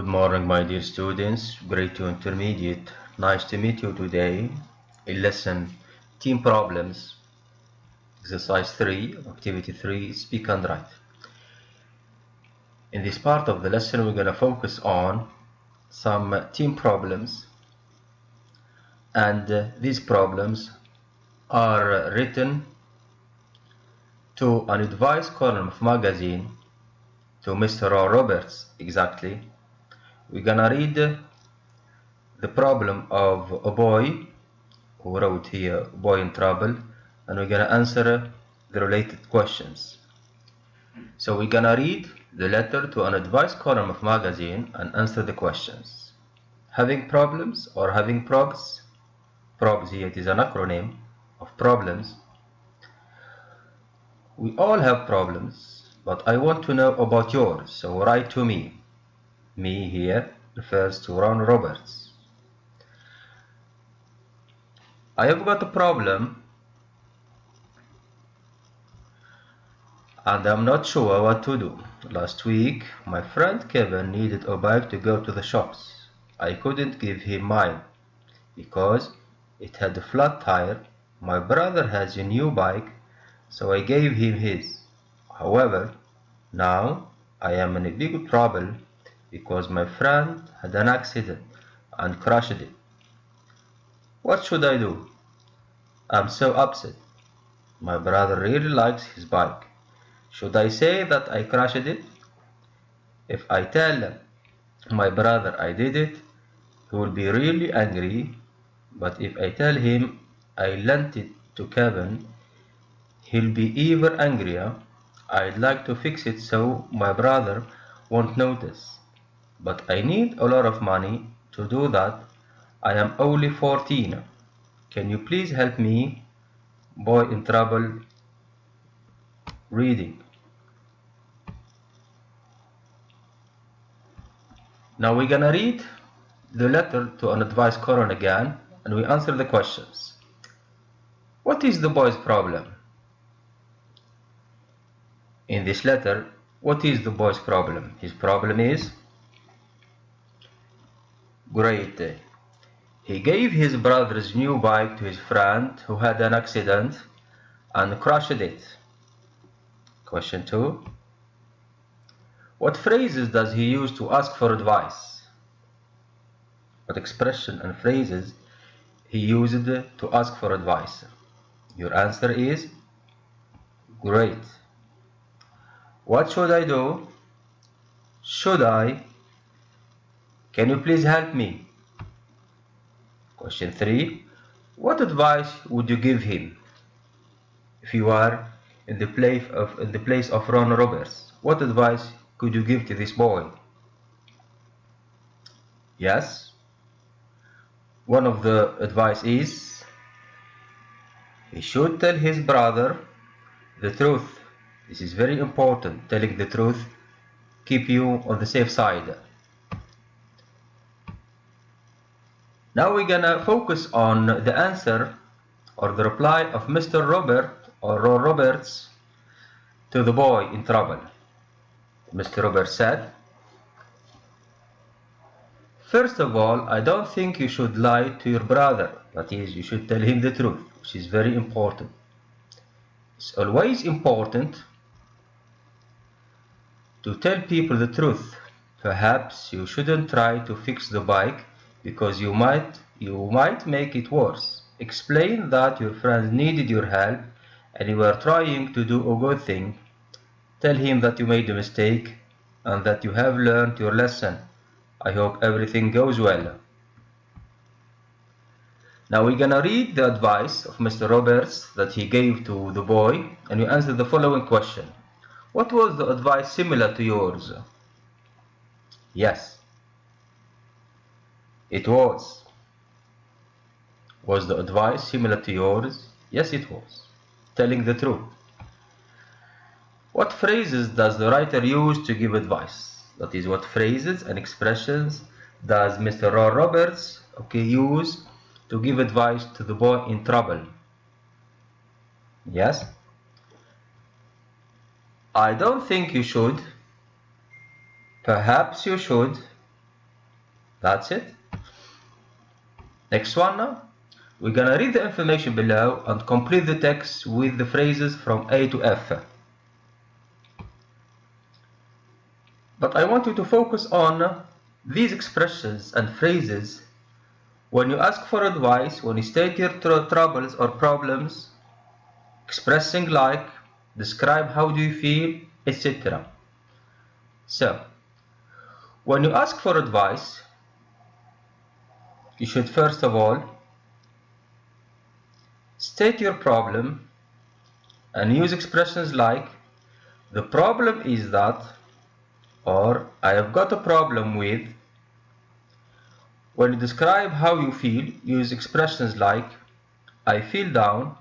Good morning, my dear students, grade 2 intermediate. Nice to meet you today in lesson Team Problems, exercise 3, activity 3, speak and write. In this part of the lesson, we're going to focus on some team problems, and these problems are written to an advice column of magazine to Mr. Roberts. Exactly. We're going to read the problem of a boy who wrote here boy in trouble, and we're gonna answer the related questions. So we're gonna read the letter to an advice column of magazine and answer the questions. Having problems or having probs? Probs here, it is an acronym of problems. We all have problems, but I want to know about yours, so write to me. Me here refers to Ron Roberts. I have got a problem and I'm not sure what to do. Last week, my friend Kevin needed a bike to go to the shops. I couldn't give him mine because it had a flat tire. My brother has a new bike, so I gave him his. However, now I am in a big trouble because my friend had an accident and crashed it. What should I do? I'm so upset. My brother really likes his bike. Should I say that I crashed it? If I tell my brother I did it, he will be really angry, but if I tell him I lent it to Kevin, he'll be even angrier. I'd like to fix it so my brother won't notice, but I need a lot of money to do that. I am only 14. Can you please help me? Boy in trouble reading. Now we're gonna read the letter to an advice column again, and we answer the questions. What is the boy's problem? In this letter, what is the boy's problem? His problem is great. He gave his brother's new bike to his friend who had an accident and crashed it. Question 2. What phrases does he use to ask for advice? What expression and phrases he used to ask for advice? Your answer is great. What should I do? Should I? Can you please help me? Question 3. What advice would you give him? If you are in the place of Ron Roberts, what advice could you give to this boy? Yes. One of the advice is he should tell his brother the truth. This is very important. Telling the truth keep you on the safe side. Now we're gonna focus on the answer or the reply of Mr. Robert or Ron Roberts to the boy in trouble. Mr. Roberts said, first of all, I don't think you should lie to your brother. That is, you should tell him the truth, which is very important. It's always important to tell people the truth. Perhaps you shouldn't try to fix the bike because you might make it worse. Explain that your friend needed your help and you were trying to do a good thing. Tell him that you made a mistake and that you have learned your lesson. I hope everything goes well. Now we're gonna read the advice of Mr. Roberts that he gave to the boy, and you answer the following question. What was the advice similar to yours? Yes, it was. Was the advice similar to yours? Yes, it was. Telling the truth. What phrases does the writer use to give advice? That is, what phrases and expressions does Mr. Ron Roberts use to give advice to the boy in trouble? Yes. I don't think you should. Perhaps you should. That's it. Next one now. We're gonna read the information below and complete the text with the phrases from A to F. But I want you to focus on these expressions and phrases when you ask for advice, when you state your troubles or problems, expressing like, describe how do you feel, etc. So, when you ask for advice, you should first of all state your problem and use expressions like the problem is that, or I have got a problem with. When you describe how you feel, use expressions like I feel down,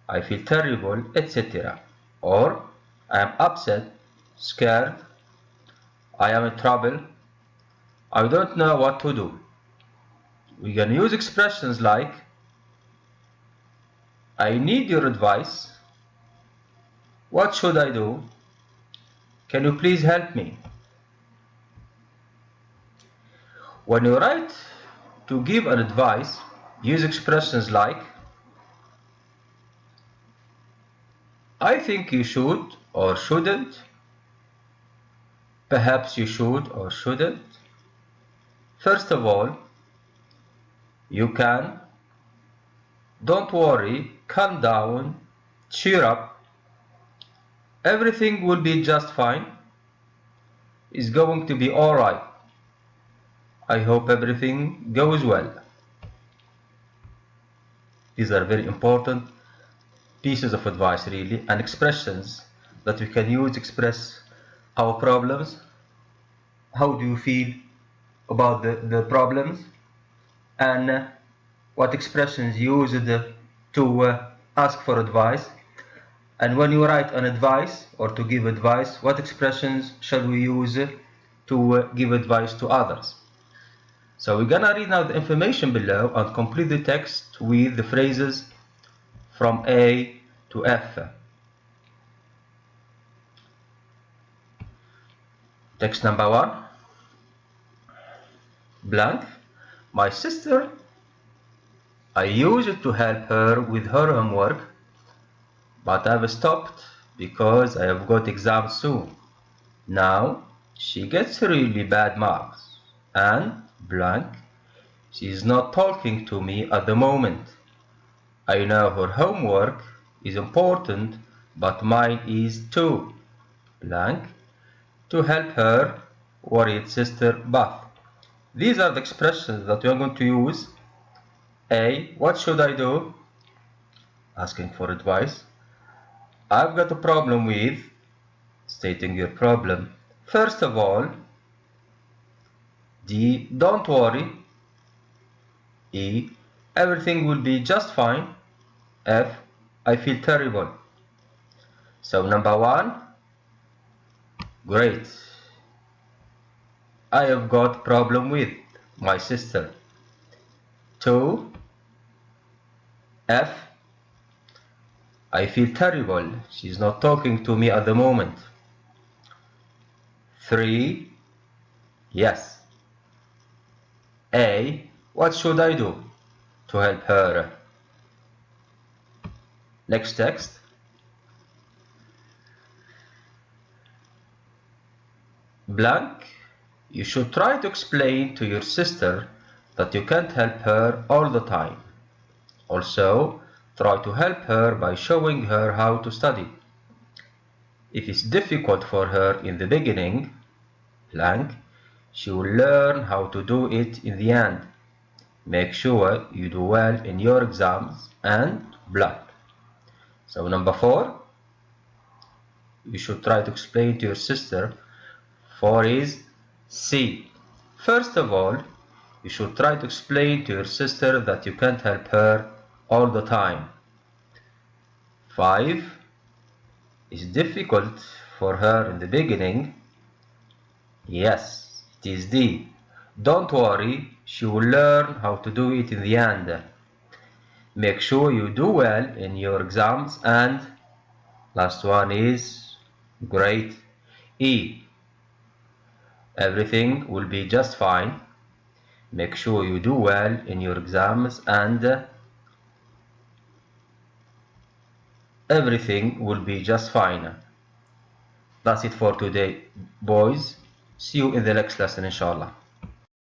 I feel terrible, etc. Or I am upset, scared, I am in trouble, I don't know what to do. We can use expressions like I need your advice, what should I do, can you please help me? When you write to give an advice, use expressions like I think you should or shouldn't, perhaps you should or shouldn't, first of all, you can, don't worry, calm down, cheer up, everything will be just fine, it's going to be alright, I hope everything goes well. These are very important pieces of advice really, and expressions that we can use to express our problems. How do you feel about the problems, and what expressions used to ask for advice, and when you write an advice or to give advice, what expressions shall we use to give advice to others. So we're gonna read now the information below and complete the text with the phrases from A to F. Text number 1. Blank. My sister, I used to help her with her homework, but I've stopped because I have got exams soon. Now she gets really bad marks, and blank, she is not talking to me at the moment. I know her homework is important, but mine is too. Blank, to help her worried sister Beth. These are the expressions that we are going to use. A. What should I do? Asking for advice. I've got a problem with, stating your problem. First of all. D. Don't worry. E. Everything will be just fine. F. I feel terrible. So number 1. Great. I have got problem with my sister. 2. F. I feel terrible. She's not talking to me at the moment. 3. Yes. A. What should I do to help her? Next text. Blank. You should try to explain to your sister that you can't help her all the time. Also, try to help her by showing her how to study. If it's difficult for her in the beginning, blank, she will learn how to do it in the end. Make sure you do well in your exams and blank. So number 4, you should try to explain to your sister. 4 is C. First of all, you should try to explain to your sister that you can't help her all the time. 5 is difficult for her in the beginning. Yes, it is D. Don't worry, she will learn how to do it in the end. Make sure you do well in your exams, and last one is great. E. Everything will be just fine. Make sure you do well in your exams and everything will be just fine. That's it for today, boys. See you in the next lesson, inshallah.